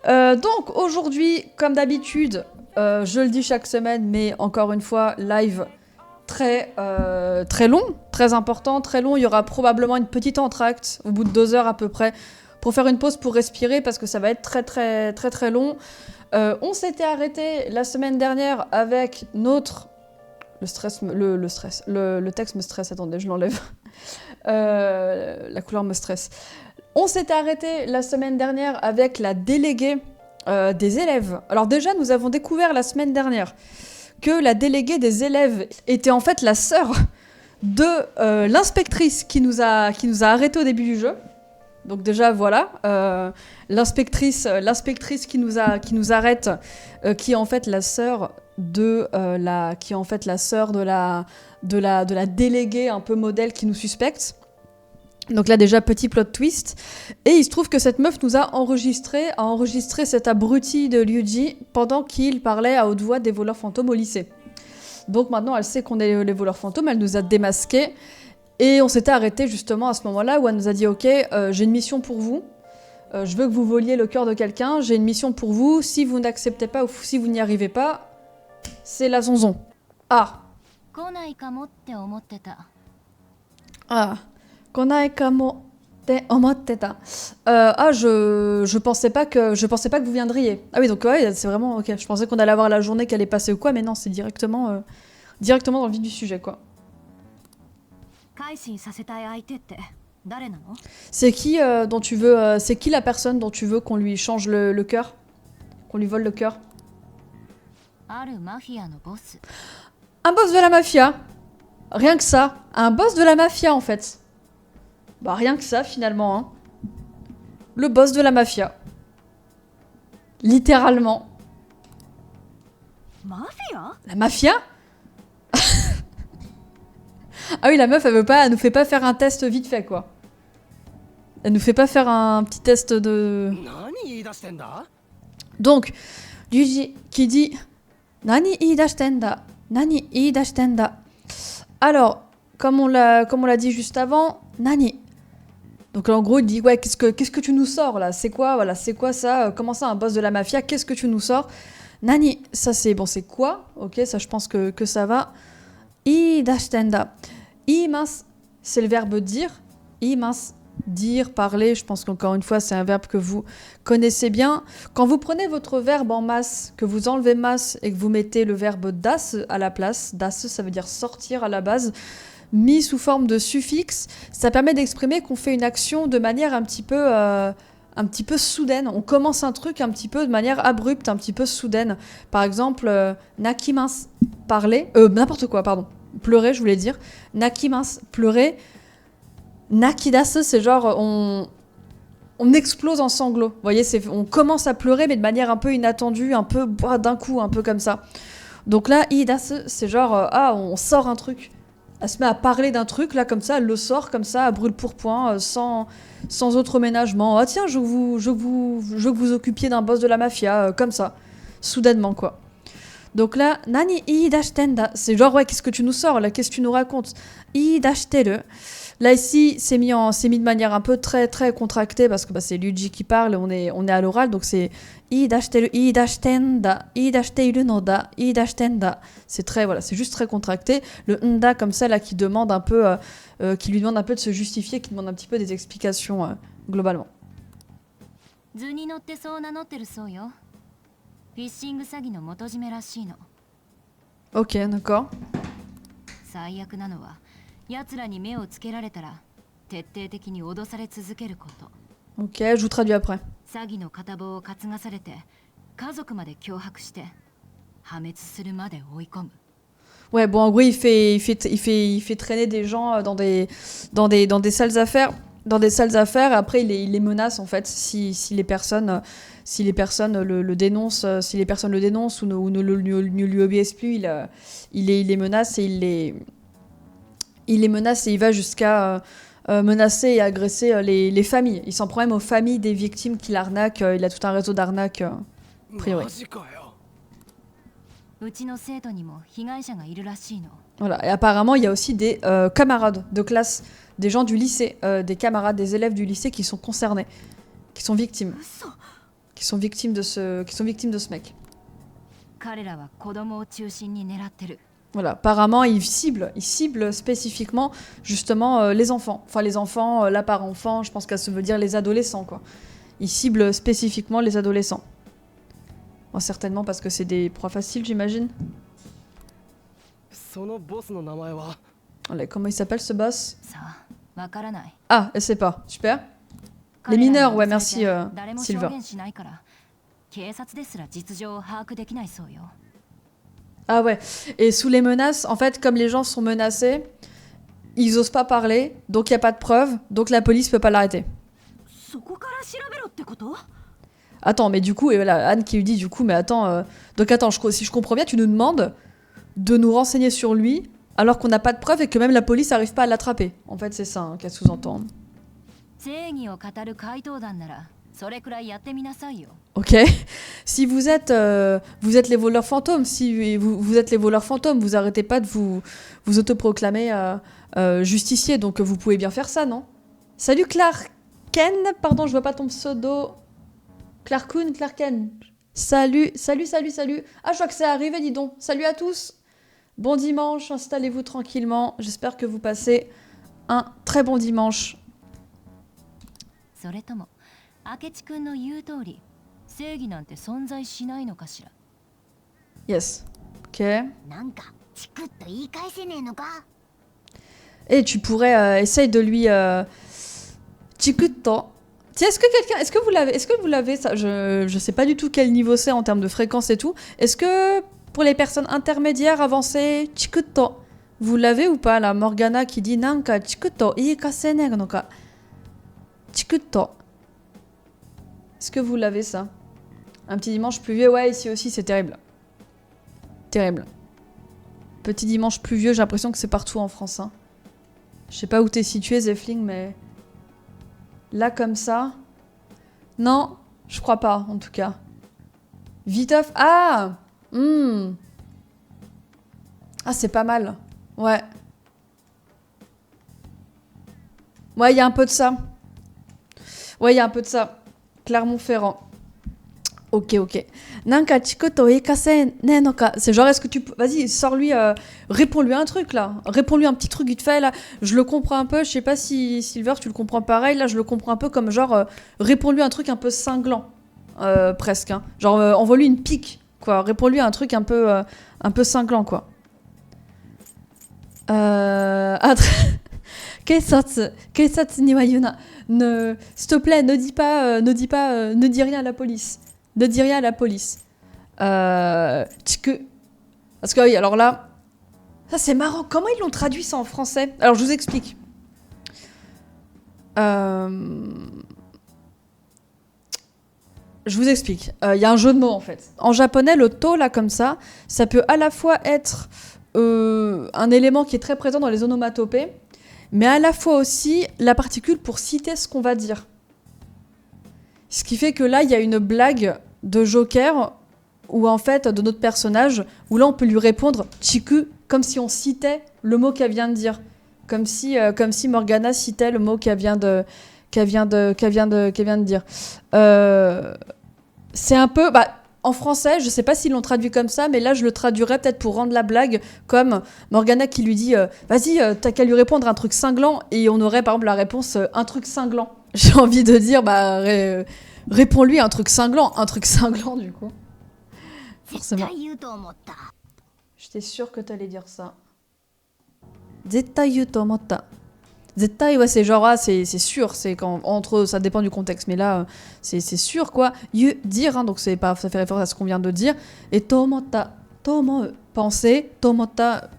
Donc aujourd'hui, comme d'habitude, je le dis chaque semaine, mais encore une fois, live très long, très important, très long. Il y aura probablement une petite entracte au bout de 2 heures à peu près pour faire une pause pour respirer parce que ça va être très long. On s'était arrêté la semaine dernière avec notre... Le texte me stresse, attendez, je l'enlève. La couleur me stresse. On s'était arrêté la semaine dernière avec la déléguée des élèves. Alors déjà, nous avons découvert la semaine dernière que la déléguée des élèves était en fait la sœur de l'inspectrice qui nous a arrêtés au début du jeu. Donc déjà voilà, l'inspectrice qui nous arrête, qui est en fait la sœur de la déléguée un peu modèle qui nous suspecte. Donc là déjà petit plot twist. Et il se trouve que cette meuf nous a enregistré cet abruti de Ryuji pendant qu'il parlait à haute voix des voleurs fantômes au lycée. Donc maintenant elle sait qu'on est les voleurs fantômes, elle nous a démasqués. Et on s'était arrêté justement à ce moment-là où elle nous a dit « Ok, j'ai une mission pour vous. Je veux que vous voliez le cœur de quelqu'un. J'ai une mission pour vous. Si vous n'acceptez pas ou si vous n'y arrivez pas, c'est la zonzon. » Ah. Ah. Konai kamo te omotteta. Ah, je pensais pas que vous viendriez. Ah oui, donc ouais, c'est vraiment ok. Je pensais qu'on allait avoir la journée qui allait passer ou quoi, mais non, c'est directement dans le vif du sujet, quoi. C'est qui dont tu veux c'est qui la personne dont tu veux qu'on lui change le cœur, qu'on lui vole le cœur? Un boss de la mafia. Rien que ça, un boss de la mafia en fait. Bah rien que ça finalement, hein. Le boss de la mafia. Littéralement. La mafia? Ah oui, la meuf, elle nous fait pas faire un test vite fait, quoi. Elle nous fait pas faire un petit test de... Donc, Ryuji qui dit... Nani iidashitenda? Nani iidashitenda? Alors, comme on l'a dit juste avant, Nani. Donc en gros, il dit, ouais, qu'est-ce que tu nous sors, là? C'est quoi, voilà, c'est quoi ça? Comment ça, un boss de la mafia? Qu'est-ce que tu nous sors? Nani, ça c'est... Bon, c'est quoi? Ok, ça je pense que ça va. Iidashitenda. Imas, c'est le verbe dire. Imas, dire, parler. Je pense qu'encore une fois, c'est un verbe que vous connaissez bien. Quand vous prenez votre verbe en masse, que vous enlevez masse et que vous mettez le verbe das à la place, das, ça veut dire sortir à la base, mis sous forme de suffixe, ça permet d'exprimer qu'on fait une action de manière un petit peu soudaine. On commence un truc un petit peu de manière abrupte, un petit peu soudaine. Par exemple, nakimas, parler. N'importe quoi, pardon. Pleurer, je voulais dire. Nakimas, pleurer. Nakidasu, c'est genre on explose en sanglots. Vous voyez, on commence à pleurer, mais de manière un peu inattendue, un peu d'un coup, un peu comme ça. Donc là, idasu, c'est genre on sort un truc. Elle se met à parler d'un truc, là, comme ça, elle le sort, comme ça, à brûle-pourpoint, sans autre ménagement. Ah tiens, je veux que vous occupiez d'un boss de la mafia, comme ça. Soudainement, quoi. Donc là, nani iidashitenda, c'est genre, ouais, qu'est-ce que tu nous sors, là, qu'est-ce que tu nous racontes? Iidashiteru. Là, ici, c'est mis de manière un peu très contractée, parce que bah, c'est Ryuji qui parle, on est à l'oral, donc c'est iidashiteru, iidashitenda, iidashiteiru no da, iidashitenda. C'est très, voilà, c'est juste très contracté. Le nda, comme ça, là, qui demande un peu, qui lui demande un peu de se justifier, qui demande un petit peu des explications, globalement. Ok, d'accord. Ok, je vous traduis après. Ouais, bon, en gros, il fait traîner des gens dans des salles affaires. Dans des salles affaires, et après, il les menace, en fait, si les personnes le dénoncent, ou ne lui obéissent plus, il les menace et il les menace et il va jusqu'à menacer et agresser les familles. Il s'en prend même aux familles des victimes qu'il arnaque. Il a tout un réseau d'arnaques, a priori. Voilà, et apparemment, il y a aussi des camarades de classe, des gens du lycée, des camarades, des élèves du lycée qui sont concernés, qui sont victimes. qui sont victimes de ce mec. 彼らは子供を中心に狙ってる。 Voilà, apparemment, ils ciblent spécifiquement, justement, les enfants. Enfin, les enfants, là par enfant, je pense que ça veut dire les adolescents, quoi. Ils ciblent spécifiquement les adolescents. Bon, certainement parce que c'est des proies faciles, j'imagine. そのボスの名前は Allez, comment il s'appelle ce boss? さあ、わからない。 Ah, elle sait pas. Super. Les mineurs, ouais, merci, Silver. 誰も証言しないから、警察ですら実情を把握できないそうよ。 Ah ouais. Et sous les menaces, en fait, comme les gens sont menacés, ils osent pas parler, donc il y a pas de preuves, donc la police peut pas l'arrêter. そこから調べろってこと？ Attends, mais du coup, et voilà, Anne qui lui dit du coup, mais attends, donc attends, si je comprends bien, tu nous demandes de nous renseigner sur lui alors qu'on n'a pas de preuves et que même la police n'arrive pas à l'attraper. En fait, c'est ça hein, qu'elle sous-entend. 正義を語る怪盗団なら、それくらいやってみなさいよ。 Ok. Si vous êtes les voleurs fantômes, si vous êtes les voleurs fantômes, vous arrêtez pas de vous autoproclamer justicier, donc vous pouvez bien faire ça, non? Salut Clarken, pardon, je vois pas ton pseudo. Clarken. Salut. Ah, je vois que c'est arrivé, dis donc. Salut à tous. Bon dimanche, installez-vous tranquillement. J'espère que vous passez un très bon dimanche. それとも、明智くんの言う通り、正義なんて存在しないのかしら。 Yes. Ok. なんかチクッと言い返せねえのか。 Et tu pourrais essayer de lui Chikuto. Tiens, est-ce que vous l'avez ça je sais pas du tout quel niveau c'est en termes de fréquence et tout. Est-ce que pour les personnes intermédiaires avancées, Chikuto, vous l'avez ou pas la Morgana qui dit Nanka Chikuto iikase ne no ka. Chikuto. Est-ce que vous l'avez ça? Un petit dimanche pluvieux, ouais, ici aussi c'est terrible. Terrible. Petit dimanche pluvieux, j'ai l'impression que c'est partout en France. Hein. Je sais pas où t'es situé, Zefling, mais... Là, comme ça... Non, je crois pas, en tout cas. Viteuf... Ah Ah, c'est pas mal. Ouais. Ouais, il y a un peu de ça. Ouais, il y a un peu de ça. Clermont-Ferrand. Ok. Nanka chikuto ikase ne no ka. C'est genre, est-ce que tu peux... Vas-y, sors-lui... Réponds-lui un truc, là. Réponds-lui un petit truc vite fait, là. Je le comprends un peu. Je sais pas si, Silver, tu le comprends pareil. Là, je le comprends un peu comme genre... réponds-lui un truc un peu cinglant. Presque. Hein. Genre, envoie-lui une pique, quoi. Réponds-lui un truc un peu cinglant, quoi. Keisatsu ni wa yuna. S'il te plaît, ne dis rien à la police. Ne dis rien à la police. Chiku. Parce que oui, alors là, ça c'est marrant. Comment ils l'ont traduit ça en français? Alors je vous explique. Je vous explique. Il y a un jeu de mots en fait. En japonais, le to là comme ça peut à la fois être un élément qui est très présent dans les onomatopées, mais à la fois aussi la particule pour citer ce qu'on va dire. Ce qui fait que là, il y a une blague de Joker, ou en fait, de notre personnage, où là, on peut lui répondre « Chiku », comme si on citait le mot qu'elle vient de dire. Comme si Morgana citait le mot qu'elle vient de dire. C'est un peu... Bah, en français, je sais pas s'ils l'ont traduit comme ça, mais là, je le traduirais peut-être pour rendre la blague comme Morgana qui lui dit « Vas-y, t'as qu'à lui répondre un truc cinglant », et on aurait par exemple la réponse « Un truc cinglant ». J'ai envie de dire, bah, réponds-lui un truc cinglant du coup. Forcément. J'étais sûre que t'allais dire ça. Zettai yu to omotta. Zettai, ouais, c'est genre, ah, c'est sûr, c'est quand, entre, ça dépend du contexte, mais là, c'est sûr, quoi. Yu, dire, hein, donc ça fait référence à ce qu'on vient de dire. Et tomotta, penser, tomotta,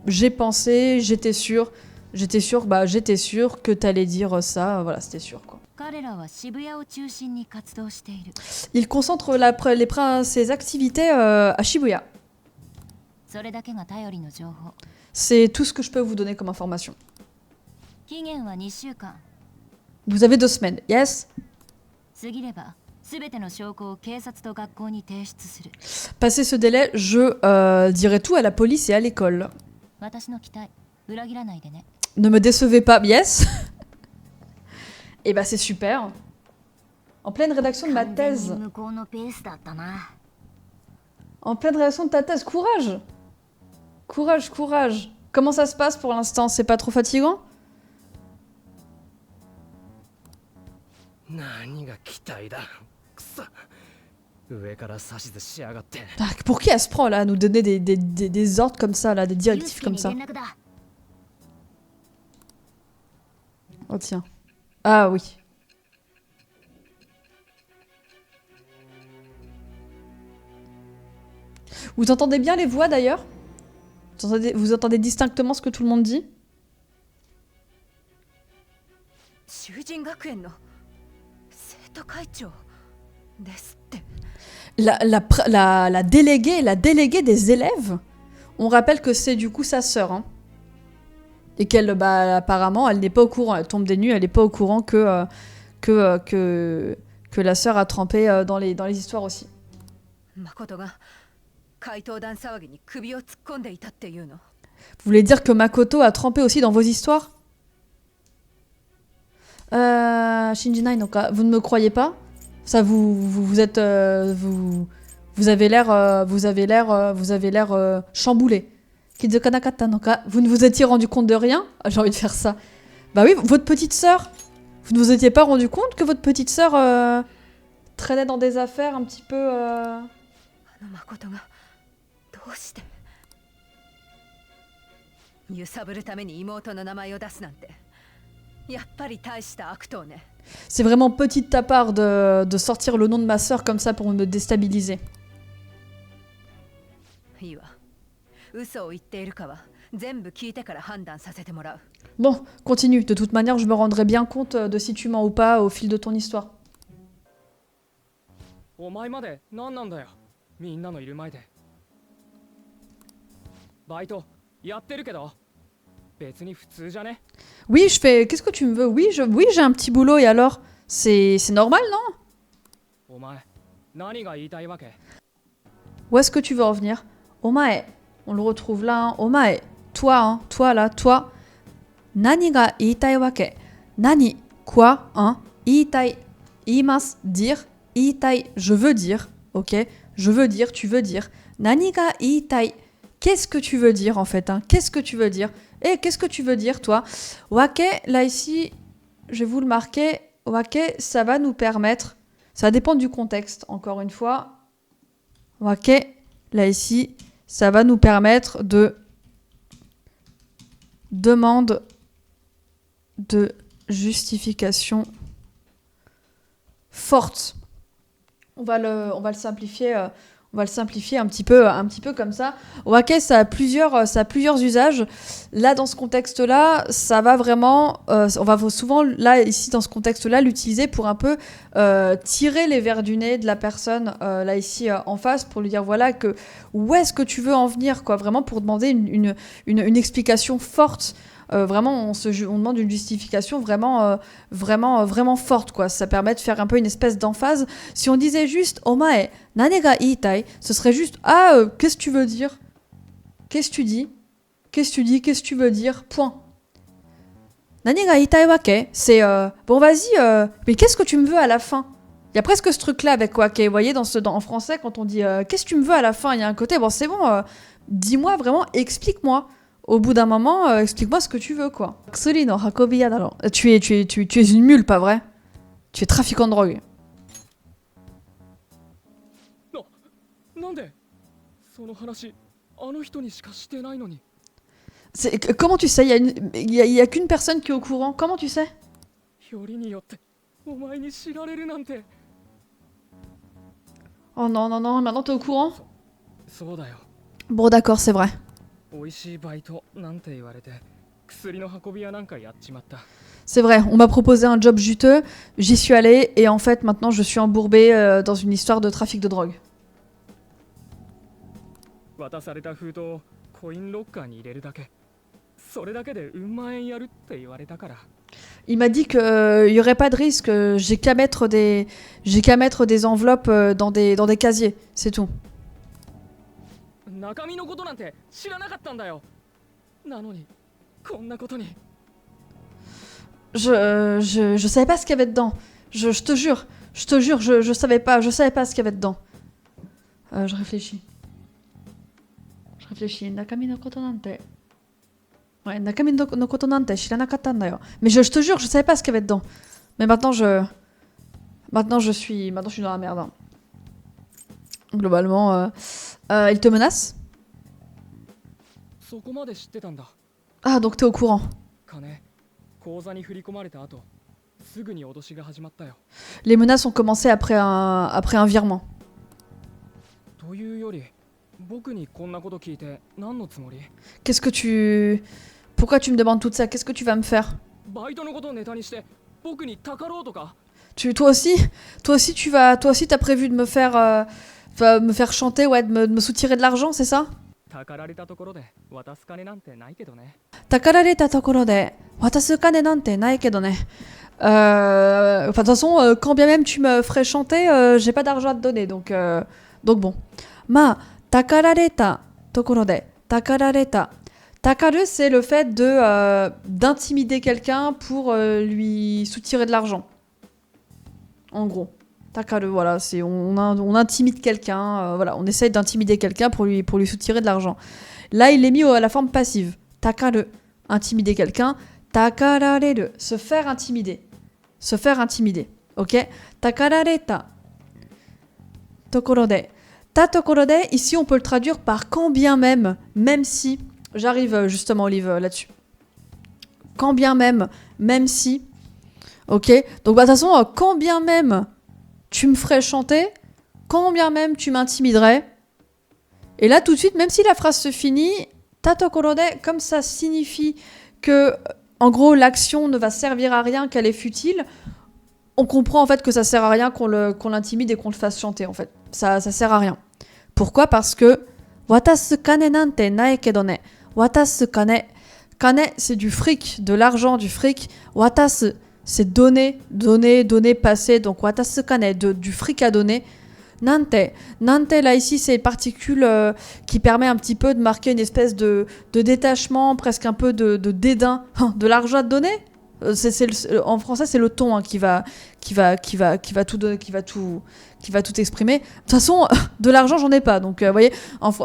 j'ai pensé, j'étais sûr que t'allais dire ça, voilà, c'était sûr, quoi. Il concentre ses activités à Shibuya. C'est tout ce que je peux vous donner comme information. Vous avez 2 semaines, yes? Passé ce délai, je dirai tout à la police et à l'école. Ne me décevez pas, yes? Et bah c'est super. En pleine rédaction de ma 完全に thèse. 向こうのペースだったな。 En pleine rédaction de ta thèse. Courage. Courage, courage. Comment ça se passe pour l'instant? C'est pas trop fatigant? 何が期待だ。くそ。上から指図しやがって。 Ah, pour qui elle se prend là à nous donner des ordres comme ça, là, des ユウ directives スケ comme に ça? 連絡だ。 Oh tiens. Ah oui. Vous entendez bien les voix d'ailleurs? Vous entendez distinctement ce que tout le monde dit? 囚人学園の生徒会長ですって。 La déléguée des élèves, on rappelle que c'est du coup sa sœur. Hein. Et qu'elle, bah, apparemment, elle n'est pas au courant. Elle tombe des nues, elle n'est pas au courant que la sœur a trempé dans les histoires aussi. 誠が怪盗団騒ぎに首を突っ込んでいたっていうの。 Vous voulez dire que Makoto a trempé aussi dans vos histoires? Shinjinai Noka, vous ne me croyez pas? Ça, vous êtes, vous avez l'air chamboulé. Kizuka nakata Noka, vous ne vous étiez rendu compte de rien? Ah, j'ai envie de faire ça. Bah oui, votre petite sœur. Vous ne vous étiez pas rendu compte que votre petite sœur traînait dans des affaires un petit peu. あの誠がどうして揺さぶるために妹の名前を出すなんて、やっぱり大した悪党ね。 C'est vraiment petit de ta part de sortir le nom de ma sœur comme ça pour me déstabiliser. いいわ。嘘を言っているかは全部聞いてから判断させてもらう。 Bon, continue. De toute manière, je me rendrai bien compte de si tu mens ou pas au fil de ton histoire. お前まで何なんだよ。みんなのいる前で。バイトやってるけど、別に普通じゃね。 Oui, je fais. Qu'est-ce que tu me veux? Oui, j'ai un petit boulot et alors? C'est normal, non? お前何が言いたいわけ？ Où est-ce que tu veux en venir? Omae. On le retrouve là. Hein. Omae. Toi, hein. Toi là, toi. Nani ga iitai wake? Nani? Quoi? Hein? Iitai. Iimasu. Dire. Iitai. Je veux dire. Ok? Je veux dire, tu veux dire. Nani ga iitai? Qu'est-ce que tu veux dire en fait? Hein? Qu'est-ce que tu veux dire? Et qu'est-ce que tu veux dire toi? Wake, là ici, je vais vous le marquer. Wake, ça va nous permettre. Ça dépend du contexte, encore une fois. Wake, là ici, ça va nous permettre de demande de justification forte. On va le simplifier. On va le simplifier un petit peu comme ça. Wake, ça a plusieurs usages. Là, dans ce contexte-là, ça va vraiment... on va souvent, là, ici, dans ce contexte-là, l'utiliser pour un peu tirer les vers du nez de la personne, là, ici, en face, pour lui dire, voilà, que où est-ce que tu veux en venir, quoi. Vraiment pour demander une explication forte. Vraiment, on demande une justification vraiment forte, quoi. Ça permet de faire un peu une espèce d'emphase. Si on disait juste omae nane ga iitai, ce serait juste qu'est-ce que tu veux dire? Qu'est-ce que tu dis? Qu'est-ce que tu dis? Qu'est-ce que tu veux dire? Point. Nane ga iitai wake, c'est bon, vas-y, mais qu'est-ce que tu me veux à la fin? Il y a presque ce truc-là avec wake, vous voyez, en français, quand on dit qu'est-ce que tu me veux à la fin, il y a un côté, bon, c'est bon, dis-moi vraiment, explique-moi. Au bout d'un moment, explique-moi ce que tu veux, quoi. Kusuri no hakobiya daro. Tu es une mule, pas vrai? Tu es trafiquant de drogue. なんでその話あの人にしかしてないのに。 Comment tu sais? Il y a qu'une personne qui est au courant. Comment tu sais? よりによってお前に知られるなんて。 Oh non, maintenant t'es au courant? そうだよ。 Bon, d'accord, c'est vrai. 美味しいバイトなんて言われて薬の運び屋なんかやっちまった。 C'est vrai, on m'a proposé un job juteux, j'y suis allée et en fait maintenant je suis embourbée dans une histoire de trafic de drogue. 渡された封筒をコインロッカーに入れるだけ。それだけでうん万円やるって言われたから。 Il m'a dit qu'il n'y aurait pas de risque, j'ai qu'à mettre des enveloppes dans des casiers, c'est tout. 中身のことなんて知らなかったんだよ。なのにこんなことに。 Je savais pas ce qu'il y avait dedans. Je te jure, Je te jure, je savais pas ce qu'il y avait dedans. Je réfléchis. Nakami no koto nante. Ouais, Nakami no koto nante, shiranakatta nda yo. Mais je te jure, je savais pas ce qu'il y avait dedans. Mais maintenant je suis dans la merde. Hein. Globalement, il te menace? そこまで知ってたんだ。 Ah, donc t'es au courant. 金、口座に振り込まれた後、すぐに脅しが始まったよ。 Les menaces ont commencé après un virement. というより、僕にこんなこと聞いて何のつもり？ Qu'est-ce que tu... Pourquoi tu me demandes tout ça? Qu'est-ce que tu vas me faire? バイトのことをネタにして僕にたかろうとか？ Toi aussi t'as prévu de me faire chanter, ouais, de me soutirer de l'argent, c'est ça? たかられたところで渡す金なんてないけどね。 Takarareta tokoro de watasu kane nante nai kedo ne. Enfin, de toute façon, quand bien même tu me ferais chanter, j'ai pas d'argent à te donner, donc bon. Ma takarareta tokoro de takarareta. Takaru, c'est le fait d'intimider quelqu'un pour lui soutirer de l'argent. En gros. Takaru, voilà, c'est on intimide quelqu'un, voilà, on essaye d'intimider quelqu'un pour lui soutirer de l'argent. Là, il est mis à la forme passive. Takaru, intimider quelqu'un. Takarareru, se faire intimider. Se faire intimider, ok? Takarareta. Tokoro de. Ta tokoro de, ici on peut le traduire par quand bien même si. J'arrive justement, Olive, là-dessus. Quand bien même si. Ok? Donc, de toute façon, quand bien même tu me ferais chanter, quand bien même tu m'intimiderais. Et là, tout de suite, même si la phrase se finit, ta tokoro de, comme ça signifie que, en gros, l'action ne va servir à rien, qu'elle est futile, on comprend en fait que ça sert à rien qu'on l'intimide et qu'on le fasse chanter, en fait. Ça sert à rien. Pourquoi? Parce que watasu kane nante nae kedo ne. Watasu kane. Kane, c'est du fric, de l'argent, du fric. Watasu, c'est donner, passer. Donc, watasu kane, du fric à donner. Nante, là, ici, c'est une particule qui permet un petit peu de marquer une espèce de détachement, presque un peu de dédain. De l'argent à te donner? En français, c'est le ton hein, qui va tout donner, qui va tout exprimer. De toute façon, de l'argent, j'en ai pas. Donc, vous voyez,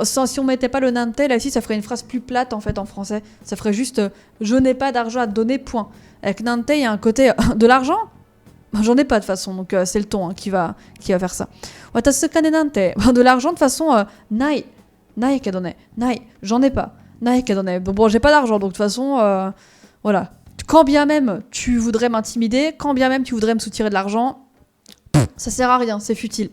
si on mettait pas le nante, là, ici, ça ferait une phrase plus plate, en fait, en français. Ça ferait juste je n'ai pas d'argent à te donner, point. Avec nante, il y a un côté de l'argent? J'en ai pas, de toute façon. Donc, c'est le ton hein, qui va faire ça. Watasu kane nante. De l'argent, de toute façon, nai. Nai kedo ne. Nai. J'en ai pas. Nai kedo ne. Bon, j'ai pas d'argent. Donc, de toute façon, voilà. Quand bien même tu voudrais m'intimider, quand bien même tu voudrais me soutirer de l'argent, ça sert à rien, c'est futile.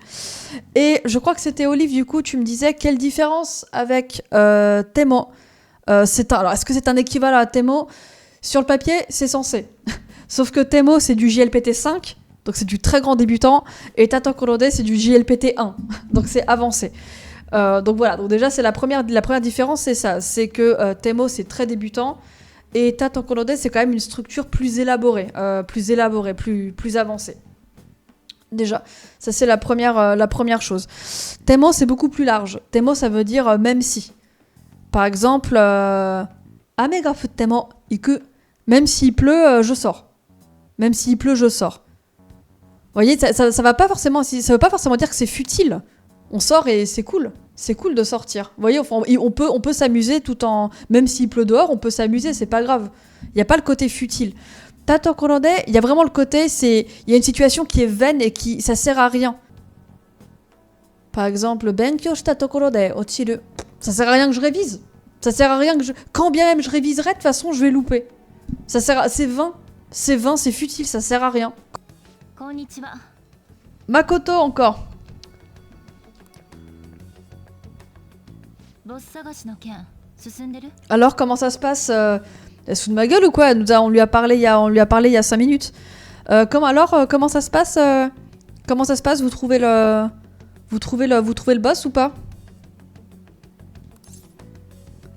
Et je crois que c'était Olive, du coup, tu me disais quelle différence avec Temo. Alors, est-ce que c'est un équivalent à Temo? Sur le papier, c'est censé. Sauf que Temo, c'est du JLPT 5, donc c'est du très grand débutant, et Tatokorode, c'est du JLPT 1, donc c'est avancé. Donc voilà, donc déjà, c'est la première différence, c'est ça. C'est que Temo, c'est très débutant, et Tatokorode, c'est quand même une structure plus élaborée, plus avancée. Déjà, ça c'est la première chose. Temo, c'est beaucoup plus large. Temo, ça veut dire même si. Par exemple, Ame ga futtemo iku. Même s'il pleut, je sors. Même s'il pleut, je sors. Vous voyez, ça va pas forcément, ça veut pas forcément dire que c'est futile. On sort et c'est cool. C'est cool de sortir. Vous voyez, on peut s'amuser tout en... Même s'il pleut dehors, on peut s'amuser, c'est pas grave. Il n'y a pas le côté futile. Tatokorode, il y a vraiment le côté, il y a une situation qui est vaine et ça sert à rien. Par exemple, Benkyou shita tokorode ochiru. Ça sert à rien que je révise. Ça sert à rien que quand bien même je réviserai, de toute façon, je vais louper. C'est vain. C'est vain, c'est futile, ça sert à rien. Konnichiwa. Makoto encore. Alors comment ça se passe Elle se fout de ma gueule ou quoi? On lui a parlé il y a 5 minutes. Comment ça se passe Comment ça se passe? Vous trouvez le boss ou pas?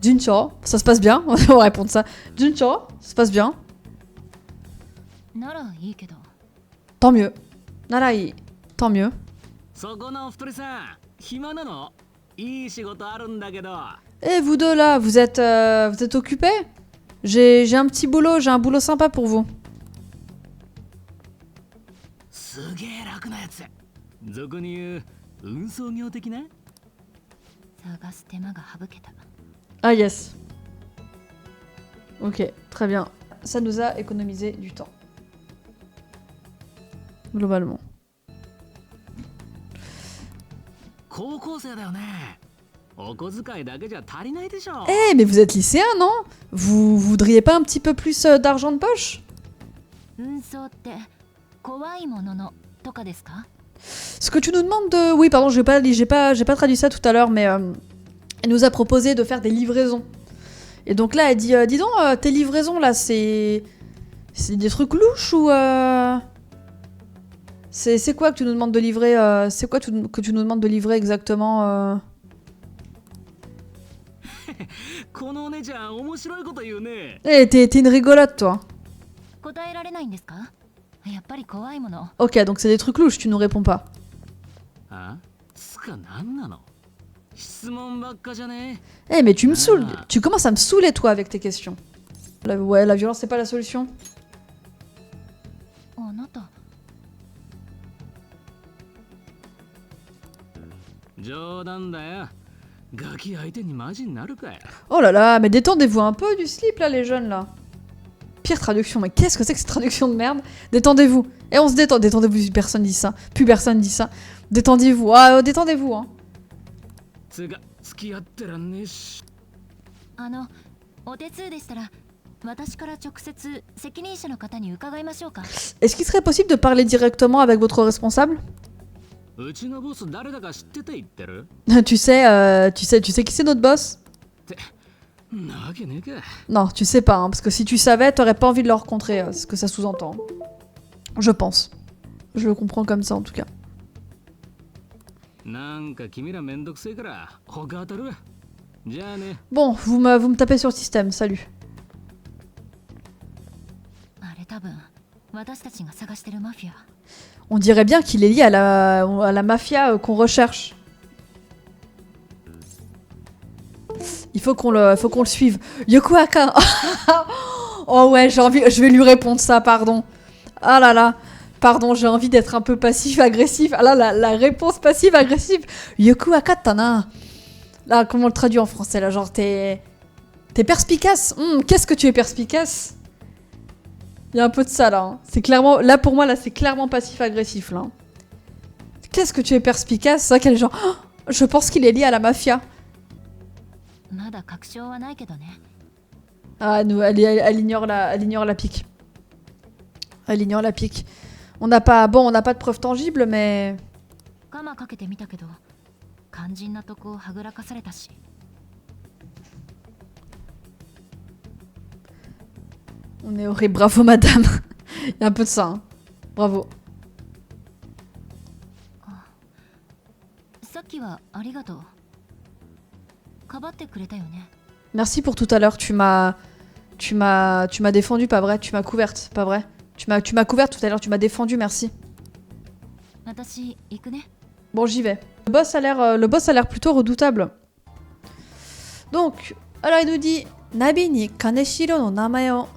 Juncho, ça se passe bien. On va répondre ça. Juncho, ça se passe bien. Tant mieux. Narai, tant mieux. Et vous deux là, vous êtes occupés? J'ai un petit boulot, j'ai un boulot sympa pour vous. すげえ楽なやつ。俗に言う運送業的な。探す手間が省けた。 Ah yes. Ok, très bien. Ça nous a économisé du temps. Globalement. 高校生だよね。お小遣いだけじゃ足りないでしょ。Eh, mais vous êtes lycéen, non? Vous voudriez pas un petit peu plus d'argent de poche? 運送って怖いもののとかですか？ Ce que tu nous demandes de... Oui, pardon, j'ai pas traduit ça tout à l'heure, mais elle nous a proposé de faire des livraisons. Et donc là, elle dit, dis donc, tes livraisons, là, c'est des trucs louches ou... C'est quoi que tu nous demandes de livrer C'est quoi que tu nous demandes de livrer exactement このお姉ちゃん面白いこと言うね。 Eh, t'es une rigolote, toi. 答えられないんですか？やっぱり怖いもの。 Ok, donc c'est des trucs louches, tu nous réponds pas. あ？つかなんなの？質問ばっかじゃね？ Eh, mais tu me saoules. Tu commences à me saouler, toi, avec tes questions. Ouais, la violence, c'est pas la solution. あなた。冗談だよ。ガキ相手にマジになるかよ。 Oh là là, mais détendez-vous un peu du slip, là, les jeunes, là. Pire traduction, mais qu'est-ce que c'est que cette traduction de merde? Détendez-vous. Et on se détend. Détendez-vous, personne dit ça. Plus personne dit ça. Détendez-vous. Ah, détendez-vous, hein. つが付き合ってらんねえし。お手数でしたら私から直接責任者の方に伺いましょうか。 Est-ce qu'il serait possible de parler directement avec votre responsable? うちのボス誰だか知ってて言ってる？ Tu sais qui c'est notre boss? なわけねえか。 Non, tu sais pas, hein, parce que si tu savais, t'aurais pas envie de le rencontrer, c'est ce que ça sous-entend. Je pense. Je le comprends comme ça, en tout cas. なんか君らめんどくせえから他当たるわ。じゃあね。 Bon, vous me tapez sur le système, salut. あれ多分私たちが探してるマフィア。 On dirait bien qu'il est lié à la mafia qu'on recherche. Il faut qu'on le suive. Yokuaka. Oh ouais, je vais lui répondre ça, pardon. Ah là là. Pardon, j'ai envie d'être un peu passif-agressif. Ah là, la réponse passive-agressive. Yokuaka tana. Là, comment on le traduit en français, là? Genre, t'es perspicace. Qu'est-ce que tu es perspicace? Il y a un peu de ça, là. Hein. C'est clairement... Là, pour moi, là, c'est clairement passif-agressif, là. Qu'est-ce que tu es perspicace? C'est vrai qu'elle est genre... Oh, je pense qu'il est lié à la mafia. まだ確証はないけどね。 Ah, nous, elle ignore la pique. Elle ignore la pique. On n'a pas de preuves tangibles, mais... ガマかけてみたけど肝心なとこをはぐらかされたし。 On est horrible. Bravo, madame. Il y a un peu de ça. Hein. Bravo. さっきはありがとう。かばってくれたよね。 Merci pour tout à l'heure. Tu m'as défendu, pas vrai? Tu m'as couverte, pas vrai? Tu m'as couverte tout à l'heure. Tu m'as défendu, merci. 私行くね。 Bon, j'y vais. Le boss a l'air plutôt redoutable. Donc, alors il nous dit Nabi ni Kaneshiro no namae o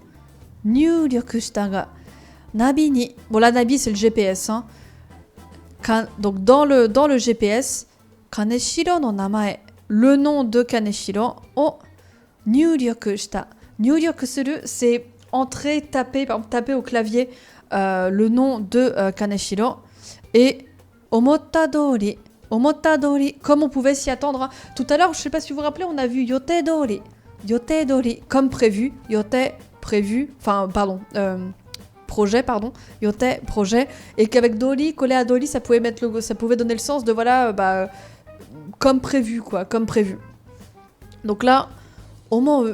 nyūryoku shita ga Nabi ni. Bon, là, Nabi, c'est le GPS. Hein. Donc, dans le GPS, Kaneshiro no namae, le nom de Kaneshiro, o nyūryoku shita. Nyūryoku suru, c'est entrer, taper, par exemple, taper au clavier le nom de Kaneshiro. Et Omotadori, comme on pouvait s'y attendre. Hein. Tout à l'heure, je sais pas si vous vous rappelez, on a vu Yotedori, comme prévu, Yote, prévu, enfin, pardon, projet, pardon, Yote, projet, et qu'avec Dori, collé à Dori, ça pouvait donner le sens de, voilà, comme prévu, quoi, comme prévu. Donc là, Omo,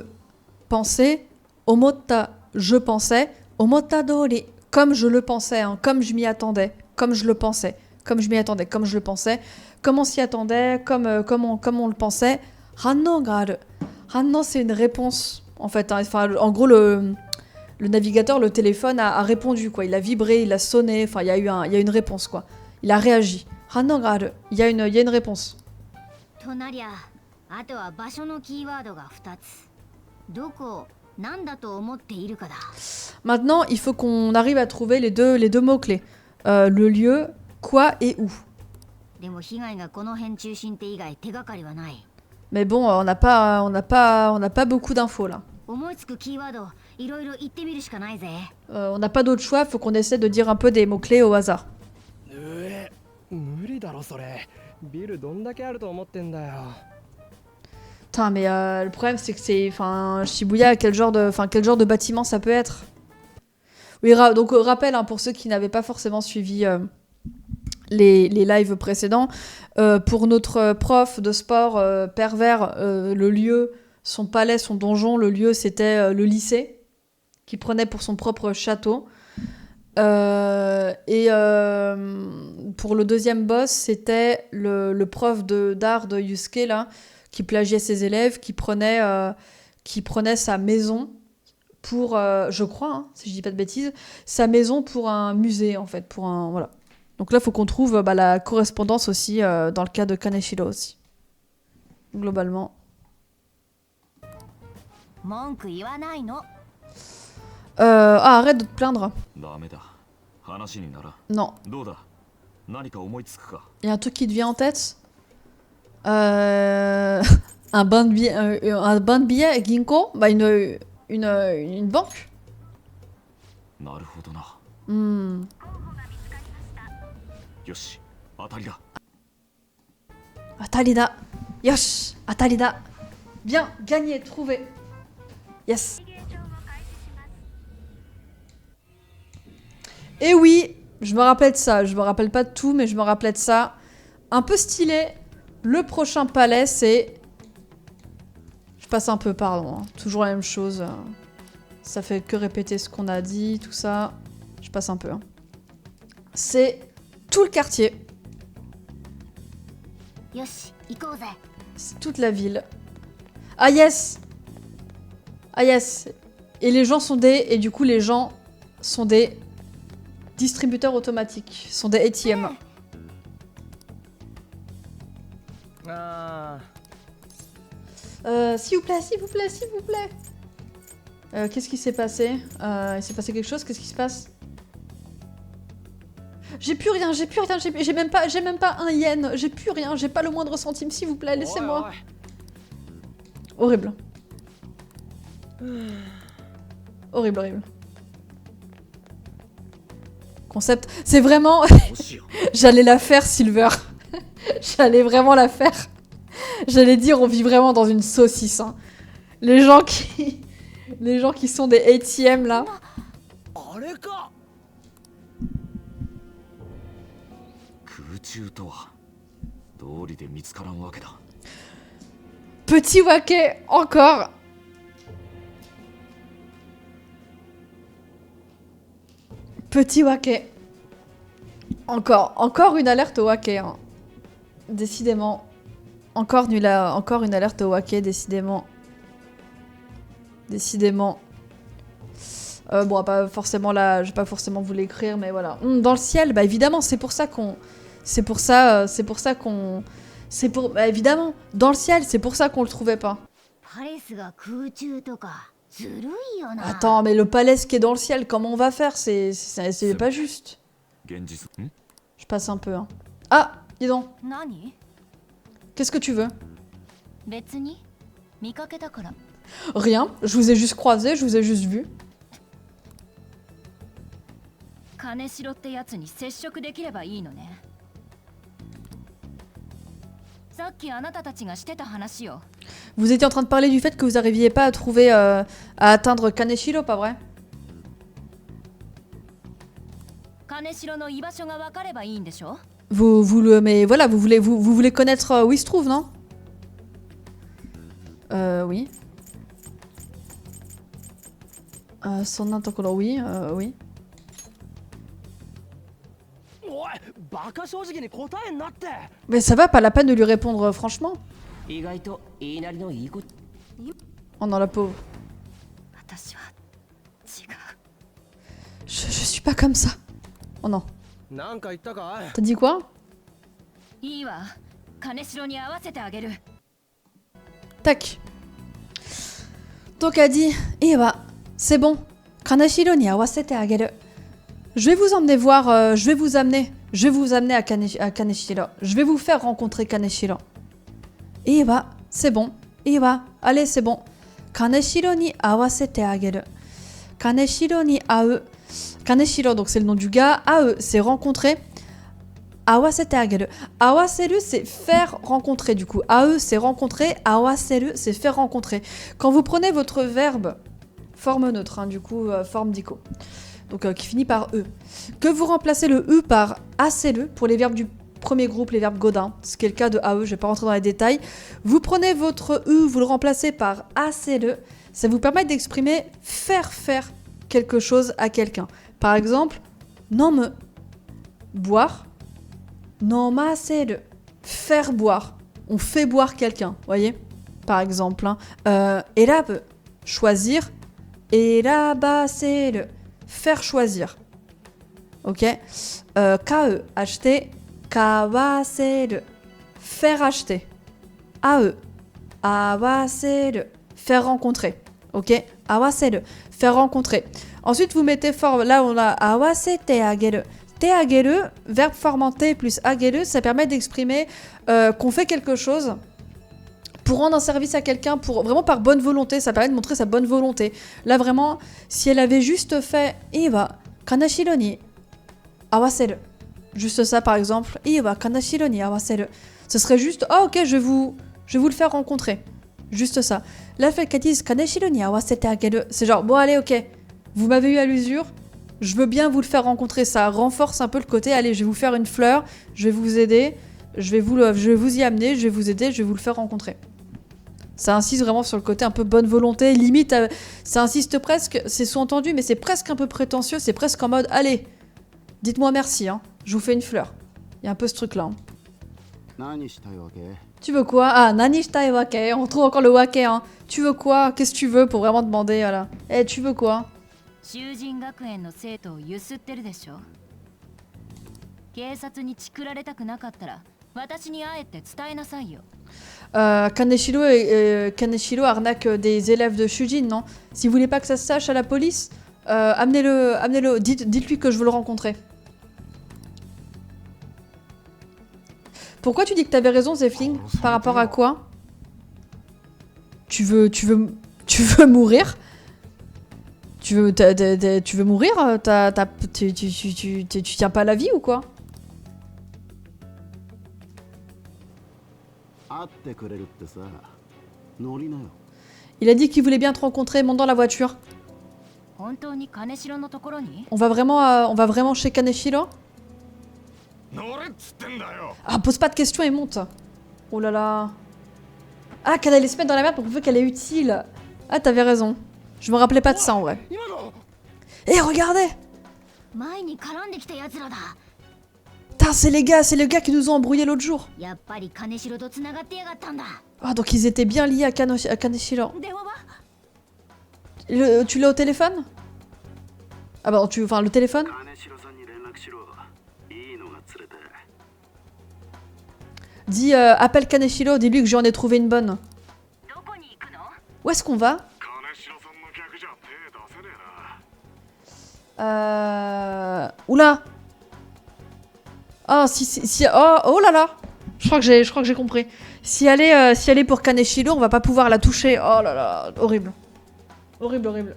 penser, Omota, je pensais, Omotadori, comme je le pensais, hein, comme je m'y attendais, comme je le pensais. Comme je m'y attendais, comme je le pensais, comme on s'y attendait, comme on le pensait. Hanno ga aru. Hanno, c'est une réponse, en fait. Hein. Enfin, en gros, le navigateur, le téléphone a répondu, quoi. Il a vibré, il a sonné, enfin, il y a une réponse, quoi. Il a réagi. Hanno ga aru. Il y a une réponse. となりゃ、あとは場所のキーワードが2つ。どこ、何だと思っているかだ。 Maintenant, il faut qu'on arrive à trouver les deux mots-clés. le lieu, quoi et où. でも被害がこの辺中心って以外手がかりはない。 Mais bon, on n'a pas beaucoup d'infos là. 思いつくキーワードいろいろ言ってみるしかないぜ。 On n'a pas d'autre choix, faut qu'on essaie de dire un peu des mots-clés au hasard. 無理だろそれ。ビルどんだけあると思ってんだよ。 Putain, mais le problème c'est que c'est... Enfin, Shibuya, quel genre de bâtiment ça peut être? Oui, donc rappel, hein, pour ceux qui n'avaient pas forcément suivi les lives précédents, pour notre prof de sport pervers, le lieu, son palais, son donjon, le lieu c'était le lycée, qu'il prenait pour son propre château. Et pour le deuxième boss, c'était le prof d'art de Yusuke, là, qui plagiait ses élèves, qui prenait sa maison pour, je crois, hein, si je dis pas de bêtises, sa maison pour un musée, en fait, pour un... Voilà. Donc là, il faut qu'on trouve la correspondance aussi dans le cas de Kaneshiro aussi. Globalement. 文句言わないの。 arrête de te plaindre. ダメだ。話にならん。 Non. どうだ。何か思いつくか。 Il y a un truc qui te vient en tête. Un bain de billets, Ginko, bah une banque. なるほどな。 Hmm. よし、当たりだ。 Atalida. Yosh, Atalida. Bien, gagné, trouvé. Yes. Et oui, je me rappelle de ça. Je me rappelle pas de tout, mais je me rappelais de ça. Un peu stylé. Le prochain palais, c'est... Je passe un peu, pardon. Hein. Toujours la même chose. Ça fait que répéter ce qu'on a dit, tout ça. Je passe un peu. Hein. C'est tout le quartier. よし、行こうぜ。 C'est toute la ville. Ah yes! Ah yes! Et les gens sont des... Et du coup, les gens sont des distributeurs automatiques. Sont des ATM. あ S'il vous plaît, s'il vous plaît, s'il vous plaît. Qu'est-ce qui s'est passé? Il s'est passé quelque chose? Qu'est-ce qui se passe? J'ai plus rien, j'ai plus rien, j'ai même pas un yen, j'ai plus rien, j'ai pas le moindre centime, s'il vous plaît, laissez-moi. Horrible. Horrible, horrible. Concept, c'est vraiment... どうしよう。 J'allais la faire, Silver. J'allais vraiment la faire. J'allais dire, on vit vraiment dans une saucisse. Hein. Les gens qui sont des ATM, là. あれか。空中とは道理で見つからんわけだ。 Petit Wake, encore. Petit Wake. Encore une alerte au Wake. Hein. Décidément. Encore une alerte au Wake, décidément. Décidément. Bon, pas forcément là, je vais pas forcément vous l'écrire, mais voilà. Dans le ciel, bah évidemment, c'est pour ça qu'on... Bah évidemment, dans le ciel, c'est pour ça qu'on le trouvait pas. パレスが空中とかずるいよな。 Attends, mais le palais qui est dans le ciel, comment on va faire? C'est pas juste. 現実ん Je passe un peu. Hein. Ah, dis donc. 何？ Qu'est-ce que tu veux? 別に見かけたから。 Rien. Je vous ai juste croisé, je vous ai juste vu. 金城ってやつに接触できればいいのね。さっきあなたたちがしてた話よ。 Vous étiez en train de parler du fait que vous n'arriviez pas à trouver, à atteindre Kaneshiro, pas vrai? 金城の居場所が分かればいいんでしょ？ Mais voilà, vous voulez connaître où il se trouve, non? Oui. Son intokoro, oui, oui. おい、バカ正直に答えんなって。 Mais ça va, pas la peine de lui répondre franchement. 意外と言いなりのいいこと。 Oh non, la pauvre. 私は違う。 Je suis pas comme ça. Oh non. なんか言ったか T'as dit quoi? いいわ。金城に合わせてあげる。 Tac. Donc elle dit, eh bah, c'est bon. Kaneshiro ni awasete ageru. Je vais vous emmener voir, je vais vous amener à Kaneshiro. Je vais vous faire rencontrer Kaneshiro. Iwa, c'est bon. Iwa, allez, c'est bon. Kaneshiro ni awasete ageru. Kaneshiro ni ae. Kaneshiro, donc c'est le nom du gars. Ae, c'est rencontrer. Awasete ageru. Awaseru, c'est faire rencontrer, du coup. Ae, c'est rencontrer. Awaseru, c'est faire rencontrer. Quand vous prenez votre verbe, forme neutre, hein, du coup, forme diko. Donc qui finit par E. Que vous remplacez le E par ACE pour les verbes du premier groupe, les verbes Godin, ce qui est le cas de AE, je ne vais pas rentrer dans les détails. Vous prenez votre E, vous le remplacez par ACE, ça vous permet d'exprimer faire quelque chose à quelqu'un. Par exemple, nomme, boire, nomaseru, faire boire, on fait boire quelqu'un, voyez. Par exemple, hein. Erabu, choisir, erabaseru, faire choisir. Ok. Kae, acheter. Kawaseru, faire acheter. Ae, awaseru, faire rencontrer. Ok. Awaseru, faire rencontrer. Ensuite, vous mettez forme. Là, on a awasete ageru. Te ageru, verbe formanté plus ageru, ça permet d'exprimer qu'on fait quelque chose pour rendre un service à quelqu'un, pour vraiment par bonne volonté, ça permet de montrer sa bonne volonté. Là vraiment, si elle avait juste fait Iwa kanashiro ni awaseru, juste ça par exemple, Iwa kanashiro ni awaseru, ce serait juste ah ok, je vais vous le faire rencontrer, juste ça. Là fait qu'elle dise kanashiro ni awasete ageru, c'est genre bon allez ok, vous m'avez eu à l'usure, je veux bien vous le faire rencontrer, ça renforce un peu le côté allez, je vais vous faire une fleur, je vais vous aider, je vais vous y amener, je vais vous aider, je vais vous le faire rencontrer. Ça insiste vraiment sur le côté un peu bonne volonté, limite, ça insiste presque, c'est sous-entendu, mais c'est presque un peu prétentieux, c'est presque en mode, allez, dites-moi merci, hein, je vous fais une fleur. Il y a un peu ce truc-là. Hein. Tu veux quoi? Ah, nani shitai wake, on retrouve encore le wake, hein. Tu veux quoi? Qu'est-ce que tu veux pour vraiment demander, voilà. Eh, tu veux quoi? Kaneshiro arnaque des élèves de Shujin, non? Si vous voulez pas que ça se sache à la police, amenez-le, dites-lui que je veux le rencontrer. Pourquoi tu dis que t'avais raison, Zefling? Par rapport à quoi? Tu veux mourir? Tu veux mourir? Tu tiens pas la vie ou quoi? Il a dit qu'il voulait bien te rencontrer, monte dans la voiture. On va vraiment chez Kaneshiro? Ah, pose pas de questions et monte. Oh là là. Ah, qu'elle allait se mettre dans la merde pour prouver qu'elle est utile. Ah, t'avais raison. Je me rappelais pas de ça en vrai. Eh, regardez! Putain, c'est les gars qui nous ont embrouillés l'autre jour. Ah, donc ils étaient bien liés à Kaneshiro. Tu l'as au téléphone? Ah bah, enfin, le téléphone? Dis, appelle Kaneshiro, dis-lui que j'en ai trouvé une bonne. Où est-ce qu'on va? Oula! Oh, oh là là! Je crois que j'ai compris. Si elle est pour Kaneshiro, on va pas pouvoir la toucher. Oh là là, horrible. Horrible.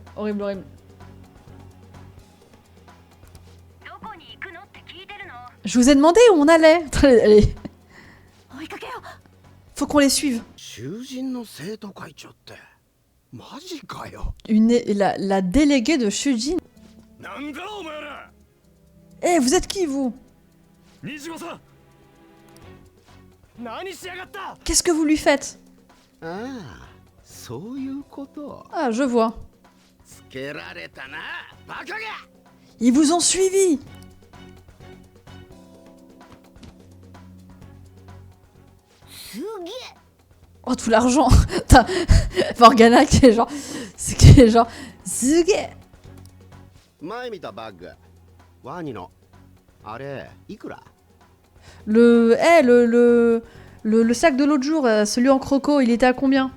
Je vous ai demandé où on allait. Allez. Faut qu'on les suive. La déléguée de Shujin. Eh, vous êtes qui, vous? Qu'est-ce que vous lui faites? Ah, je vois. Ils vous ont suivi. Oh, tout l'argent. Morgana qui est genre... Suge. Le sac de l'autre jour, celui en croco, il était à combien?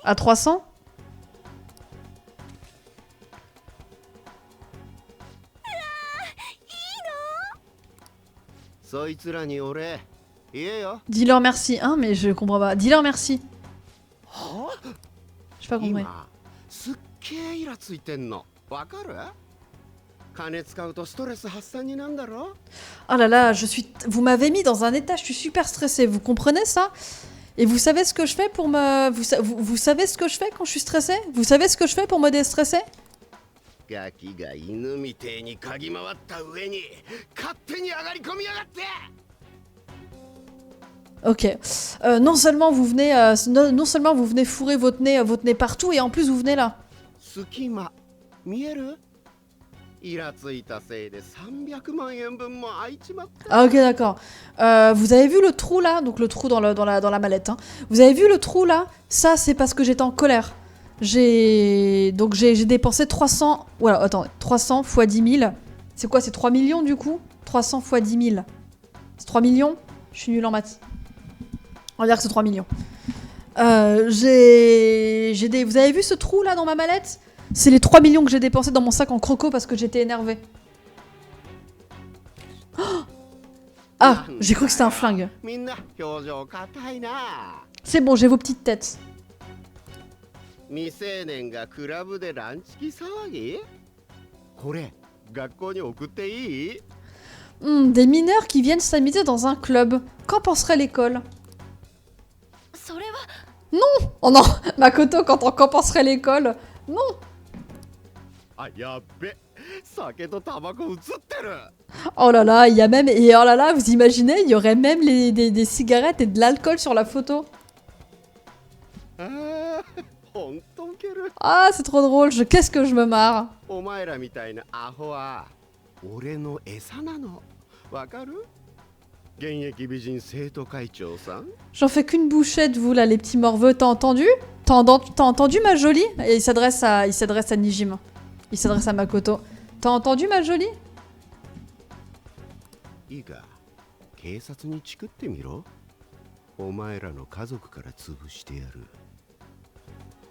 À 300? そいつらにお礼言えよ。 Dis-leur merci, hein, mais je comprends pas. Dis-leur merci. は J'ai pas compris. 今すっげえイラついてんのわかる？金使うとストレス発散になんだろ？ Oh là là, vous m'avez mis dans un état, je suis super stressée. Vous comprenez ça? Et vous savez ce que je fais pour me... Vous savez ce que je fais quand je suis stressée? Vous savez ce que je fais pour me déstresser? ガキが犬みてえに嗅ぎ回った上に勝手に上がり込みやがって。 Ok. Non seulement vous venez, non seulement vous venez fourrer votre nez partout, et en plus vous venez là. 隙間見える？イラついたせいで300万円分も開いちまった。 Ah ok, d'accord. Vous avez vu le trou là? Donc le trou dans la mallette. Hein. Vous avez vu le trou là? Ça c'est parce que j'étais en colère. J'ai dépensé 300... Voilà, attends, 300 fois 10 000. C'est quoi? C'est 3 millions du coup? 300 fois 10 000. C'est 3 millions? Je suis nulle en maths. On va dire que c'est 3 millions. Vous avez vu ce trou là dans ma mallette? C'est les 3 millions que j'ai dépensés dans mon sac en croco parce que j'étais énervée. Oh ah, j'ai cru que c'était un flingue. みんな表情硬いな。 C'est bon, j'ai vos petites têtes. 未成年がクラブでランチキ騒ぎ？これ学校に送っていい？ Des mineurs qui viennent s'amuser dans un club. Qu'en penserait l'école? それは Oh non, Makoto, qu'en penserait l'école? Non. あ、やっべ。酒とタバコ映ってる。 Oh là là, il y a même... Et oh là là, vous imaginez, il y aurait même des cigarettes et de l'alcool sur la photo. ああ、ほんとウケる。 Ah, c'est trop drôle, qu'est-ce que je me marre. お前らみたいなアホは俺の餌なの。わかる？現役美人生徒会長さん。 J'en fais qu'une bouchée de vous là, les petits morveux, t'as entendu? T'as entendu ma jolie? Et il s'adresse à Nijim. Il s'adresse à Makoto. T'as entendu ma jolie? いいか、警察にチクってみろ。お前らの家族から潰してやる。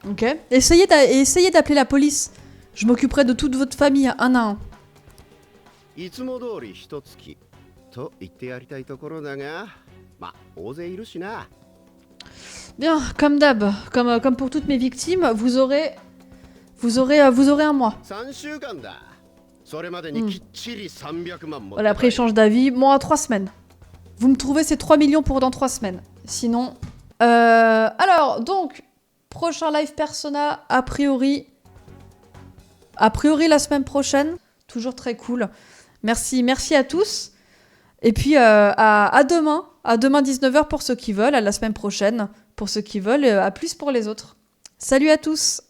Ok. Essayez d'appeler la police. Je m'occuperai de toute votre famille, un à un. いつも通り一月と言ってやりたいところだが、まあ大勢いるしな。 Bien, comme d'hab, comme pour toutes mes victimes, vous aurez un mois. 3週間だ。それまでにきっちり300万も。 Voilà, après il change d'avis. Moi, 3 semaines. Vous me trouvez ces 3 millions pour dans 3 semaines. Sinon... alors, donc, prochain live Persona, a priori la semaine prochaine. Toujours très cool. Merci à tous. Et puis, à demain. À demain 19h pour ceux qui veulent. À la semaine prochaine pour ceux qui veulent. À plus pour les autres. Salut à tous!